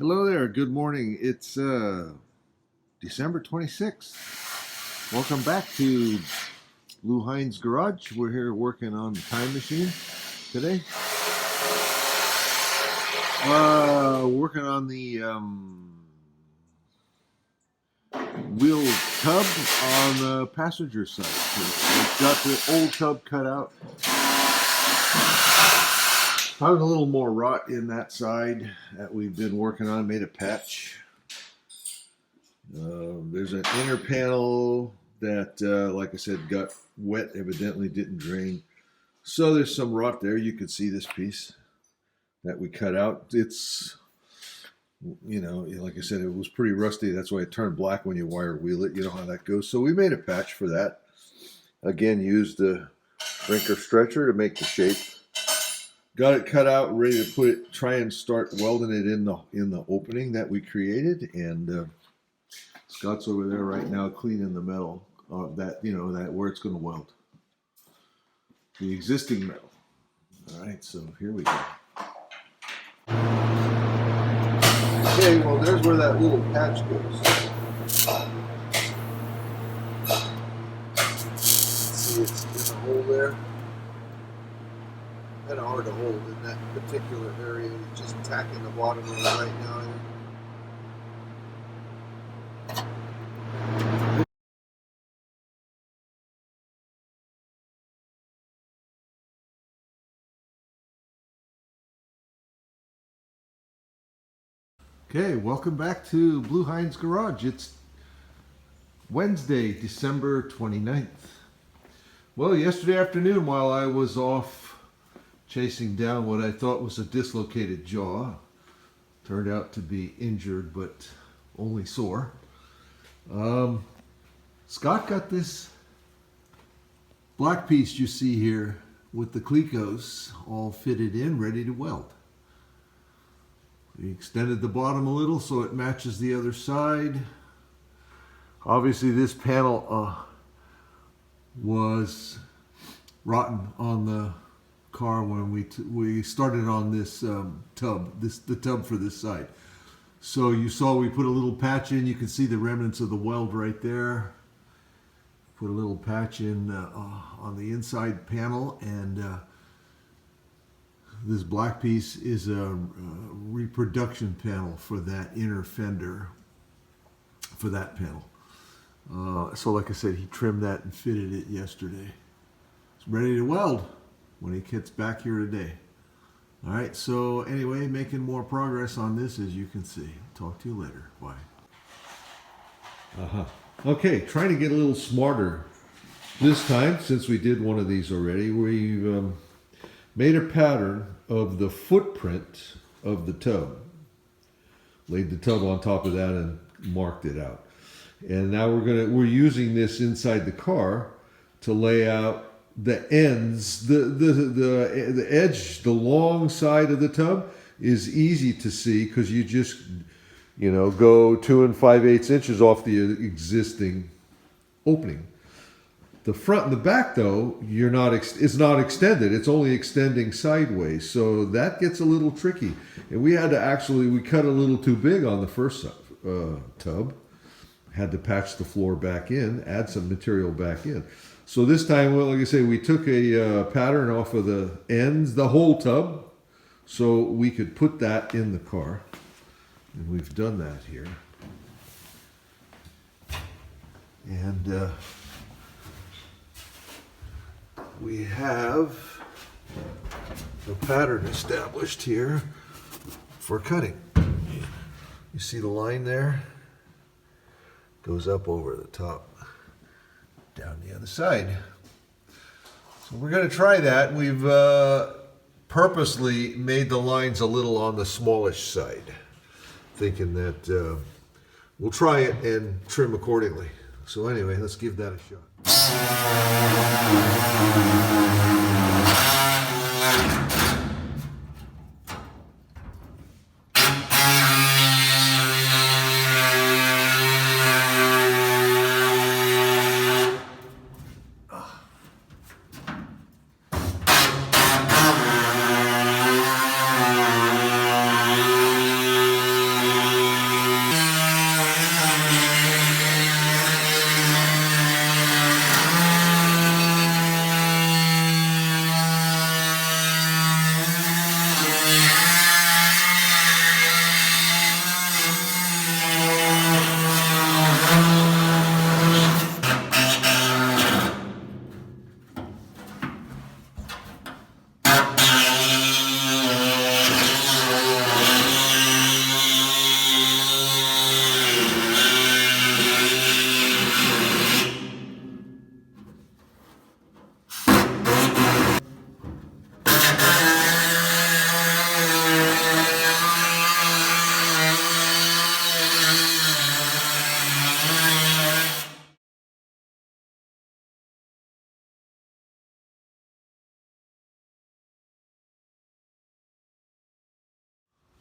Hello there, good morning. It's December 26th. Welcome back to Lou Hines Garage. We're here working on the time machine today. Working on the wheel tub on the passenger side. We've got the old tub cut out. Found a little more rot in that side that we've been working on, made a patch. There's an inner panel that, like I said, got wet, evidently didn't drain. So there's some rot there. You can see this piece that we cut out. It's, like I said, it was pretty rusty. That's why it turned black when you wire wheel it. You know how that goes. So we made a patch for that. Again, used the Brinker stretcher to make the shape. Got it cut out, ready to try and start welding it in the opening that we created. And Scott's over there right now cleaning the metal that where it's going to weld. The existing metal. All right, so here we go. Okay, well, there's where that little patch goes. See, it's in the hole there. Kind of hard to hold in that particular area. Just tacking the bottom of it right now. Okay, welcome back to Blue Hines Garage. It's Wednesday, December 29th. Well, yesterday afternoon while I was off chasing down what I thought was a dislocated jaw, turned out to be injured but only sore. Scott got this black piece you see here with the Clecos all fitted in, ready to weld. We extended the bottom a little so it matches the other side. Obviously this panel was rotten on the car when we started on this tub, the tub for this side. So you saw we put a little patch in. You can see the remnants of the weld right there. Put a little patch in on the inside panel, and this black piece is a reproduction panel for that inner fender for that panel. So like I said, he trimmed that and fitted it yesterday. It's ready to weld when he gets back here today. All right, so anyway, making more progress on this, as you can see. Talk to you later. Bye. Okay, trying to get a little smarter this time, since we did one of these already. We've made a pattern of the footprint of the tub. Laid the tub on top of that and marked it out. And now we're using this inside the car to lay out the ends. The edge, the long side of the tub is easy to see because you just go 2 5/8 inches off the existing opening. The front and the back, though, it's not extended. It's only extending sideways, so that gets a little tricky. And we cut a little too big on the first tub. Had to patch the floor back in, add some material back in. So this time, well, like I say, we took a pattern off of the ends, the whole tub, so we could put that in the car. And we've done that here. And we have the pattern established here for cutting. You see the line there? Goes up over the top, down the other side. So we're going to try that. We've purposely made the lines a little on the smallish side, thinking that we'll try it and trim accordingly. So anyway, let's give that a shot.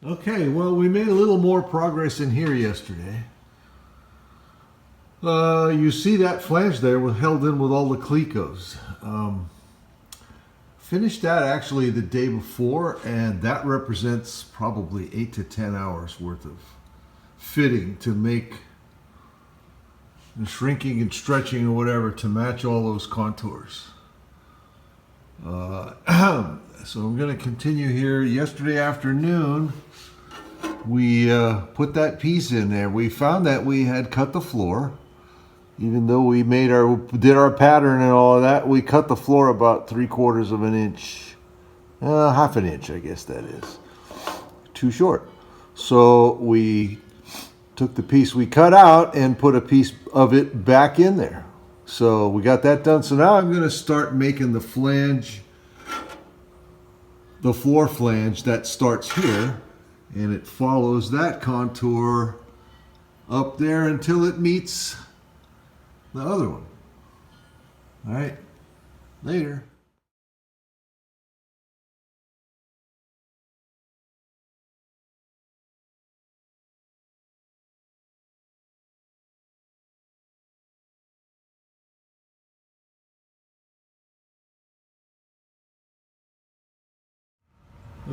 Okay, well, we made a little more progress in here yesterday. You see that flange there was held in with all the Clecos. Finished that actually the day before, and that represents probably 8 to 10 hours worth of fitting to make and shrinking and stretching or whatever to match all those contours. So I'm going to continue here. Yesterday afternoon, we put that piece in there. We found that we had cut the floor. Even though we did our pattern and all of that, we cut the floor about 3/4 of an inch, half an inch, I guess that is. Too short. So we took the piece we cut out and put a piece of it back in there. So we got that done. So now I'm going to start making the flange, the floor flange that starts here, and it follows that contour up there until it meets the other one. All right, later.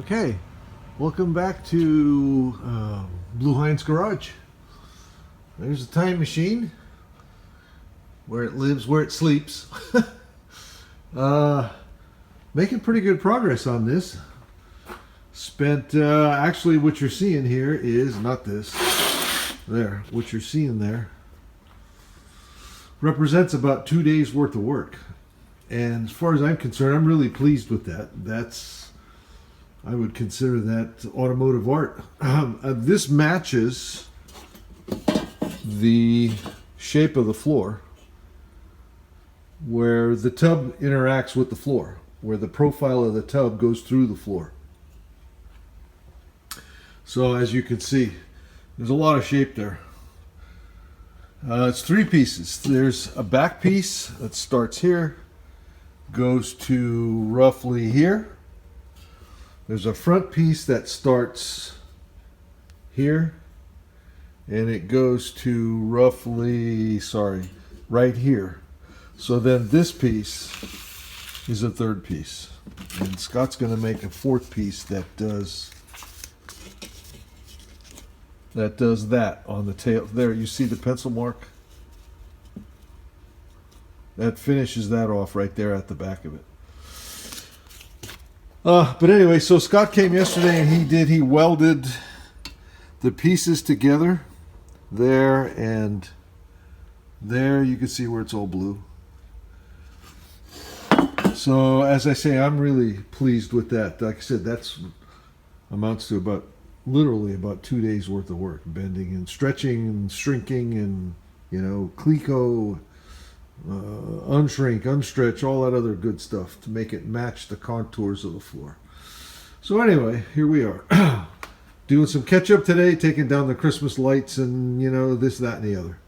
Okay, welcome back to Blue Heinz Garage. There's a time machine. Where it lives, where it sleeps. Making pretty good progress on this. Spent, actually what you're seeing here is, not this, there, what you're seeing there represents about 2 days worth of work. And as far as I'm concerned, I'm really pleased with that. I would consider that automotive art. This matches the shape of the floor, where the tub interacts with the floor, where the profile of the tub goes through the floor. So as you can see, there's a lot of shape there. It's 3 pieces. There's a back piece that starts here, goes to roughly here. There's a front piece that starts here, and it goes to roughly, right here. So then this piece is a 3rd piece. And Scott's going to make a 4th piece that does that on the tail. There, you see the pencil mark? That finishes that off right there at the back of it. But anyway, so Scott came yesterday and he welded the pieces together. There and there, you can see where it's all blue. So as I say, I'm really pleased with that. Like I said, that's amounts to literally about 2 days worth of work, bending and stretching and shrinking and, Cleco, unshrink, unstretch, all that other good stuff to make it match the contours of the floor. So anyway, here we are. Doing some catch up today, taking down the Christmas lights and, this, that, and the other.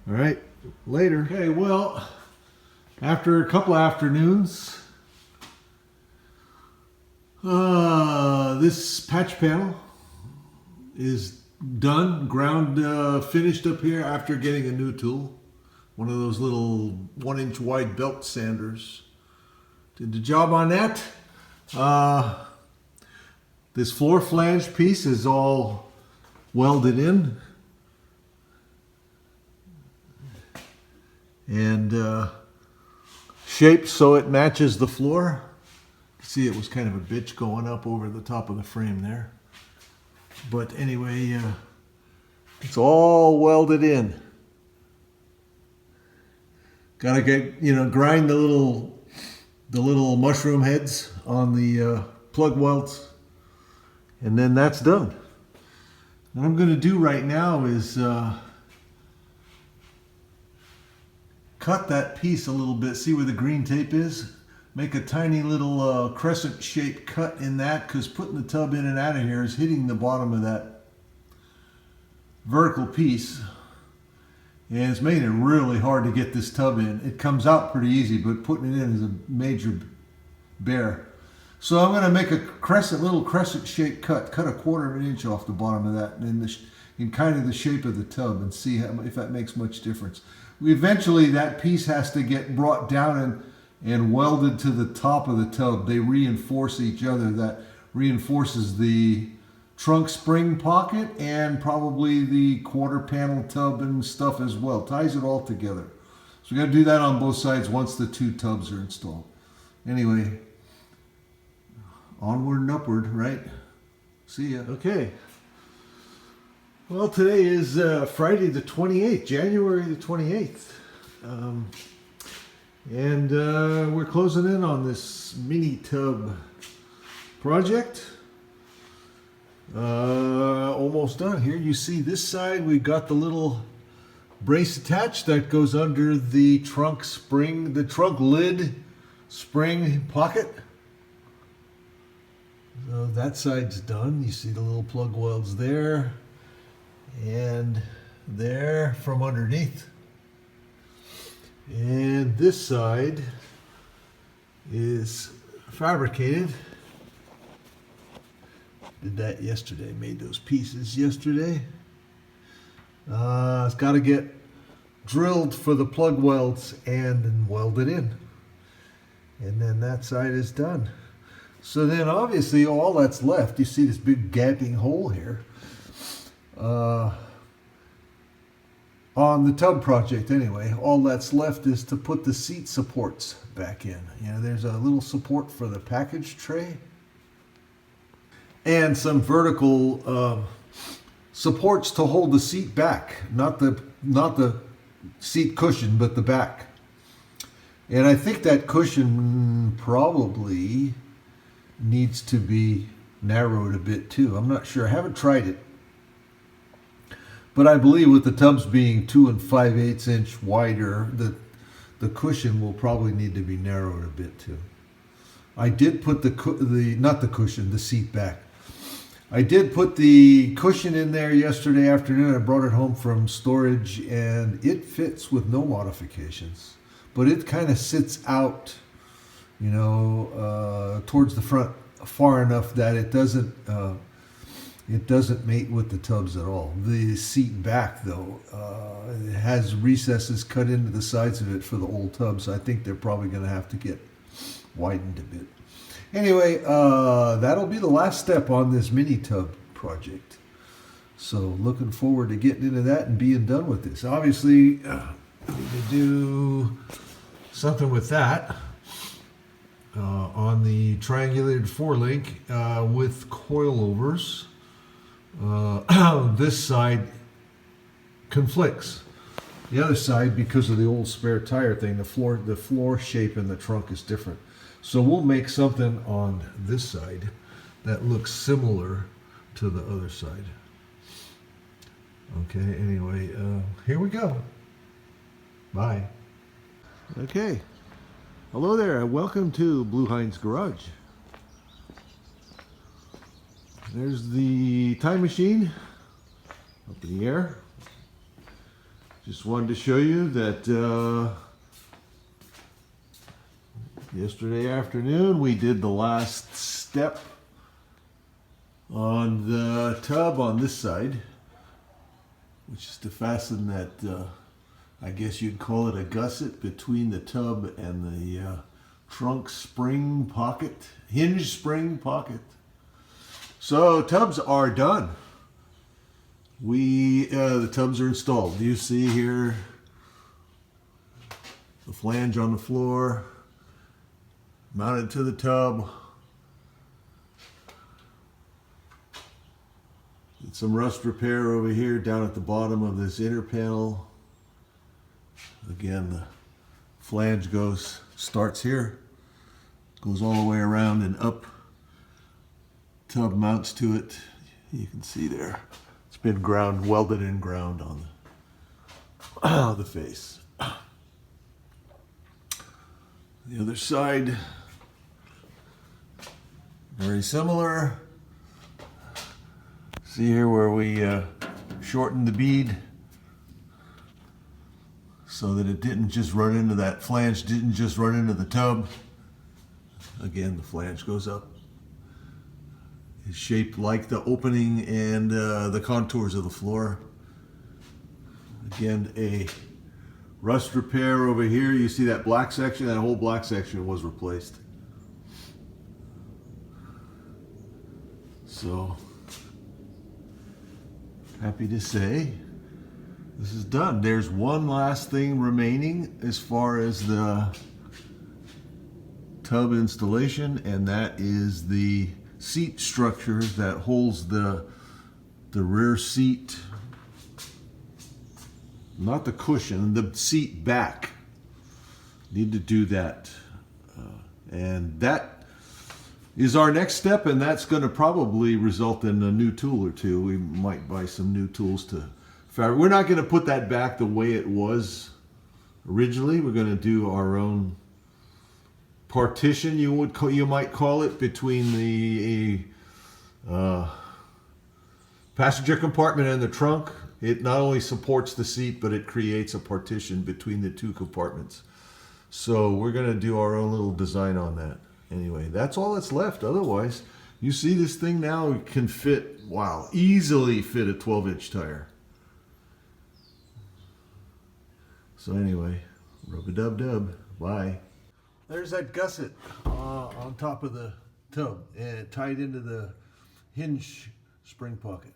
All right, later. Okay, well, after a couple of afternoons, this patch panel is done, finished up here after getting a new tool. One of those little 1-inch wide belt sanders. Did the job on that. This floor flange piece is all welded in. And shaped so it matches the floor. See, it was kind of a bitch going up over the top of the frame there. But anyway, it's all welded in. Gotta get, grind the little mushroom heads on the plug welds, and then that's done. What I'm gonna do right now is cut that piece a little bit, see where the green tape is, make a tiny little crescent shaped cut in that, because putting the tub in and out of here is hitting the bottom of that vertical piece. And it's making it really hard to get this tub in. It comes out pretty easy, but putting it in is a major bear. So I'm going to make a little crescent shaped cut a 1/4 of an inch off the bottom of that in kind of the shape of the tub, and see if that makes much difference. Eventually that piece has to get brought down and welded to the top of the tub. They reinforce each other. That reinforces the trunk spring pocket and probably the quarter panel tub and stuff as well. Ties it all together. So we're going to do that on both sides once the 2 tubs are installed. Anyway, onward and upward, right? See ya. Okay. Well, today is Friday the 28th, January the 28th. And we're closing in on this mini tub project. Almost done here. You see this side, we've got the little brace attached that goes under the trunk spring, the trunk lid spring pocket. So that side's done. You see the little plug welds there and there from underneath. And this side is fabricated. Did that yesterday, made those pieces yesterday. It's got to get drilled for the plug welds and then welded in. And then that side is done. So then obviously all that's left, you see this big gaping hole here. On the tub project anyway, all that's left is to put the seat supports back in. You know, there's a little support for the package tray and some vertical supports to hold the seat back, not the seat cushion, but the back. And I think that cushion probably needs to be narrowed a bit too. I'm not sure. I haven't tried it. But I believe with the tubs being 2 5/8 inch wider, the cushion will probably need to be narrowed a bit too. I did put the seat back. I did put the cushion in there yesterday afternoon. I brought it home from storage and it fits with no modifications. But it kind of sits out, you know, towards the front far enough that it doesn't mate with the tubs at all. The seat back, though, it has recesses cut into the sides of it for the old tubs. I think they're probably going to have to get widened a bit. Anyway, that'll be the last step on this mini tub project. So looking forward to getting into that and being done with this. Obviously, we need to do something with that on the triangulated 4-link with coilovers. This side conflicts. The other side, because of the old spare tire thing, the floor shape in the trunk is different. So we'll make something on this side that looks similar to the other side. Okay, anyway, here we go. Bye. Okay. Hello there, and welcome to Blue Heinz Garage. There's the time machine up in the air. Just wanted to show you that yesterday afternoon we did the last step on the tub on this side, which is to fasten that, I guess you'd call it a gusset between the tub and the trunk spring pocket, hinge spring pocket. So tubs are done. The tubs are installed. You see here the flange on the floor, mounted to the tub. Did some rust repair over here down at the bottom of this inner panel. Again, the flange starts here, goes all the way around and up. Tub mounts to it. You can see there. It's been welded and ground on the face. The other side, very similar. See here where we shortened the bead so that it didn't just run into that flange, didn't just run into the tub. Again, the flange goes up. It's shaped like the opening and the contours of the floor. Again, a rust repair over here. You see that black section? That whole black section was replaced. So, happy to say this is done. There's one last thing remaining as far as the tub installation, and that is the seat structure that holds the rear seat, not the cushion, the seat back. Need to do that, and that is our next step, and that's going to probably result in a new tool or two. We might buy some new tools to fabric. We're not going to put that back the way it was originally. We're going to do our own partition, you might call it, between the passenger compartment and the trunk. It not only supports the seat, but it creates a partition between the two compartments. So we're going to do our own little design on that. Anyway, that's all that's left. Otherwise, you see this thing now can fit, wow, easily fit a 12-inch tire. So anyway, rub-a-dub-dub. Bye. There's that gusset on top of the tub, and it tied into the hinge spring pocket.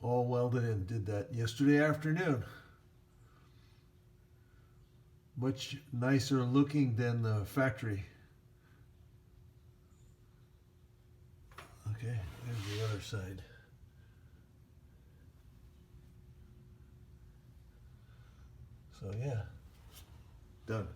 All welded in. Did that yesterday afternoon. Much nicer looking than the factory. Okay, there's the other side. So yeah, done.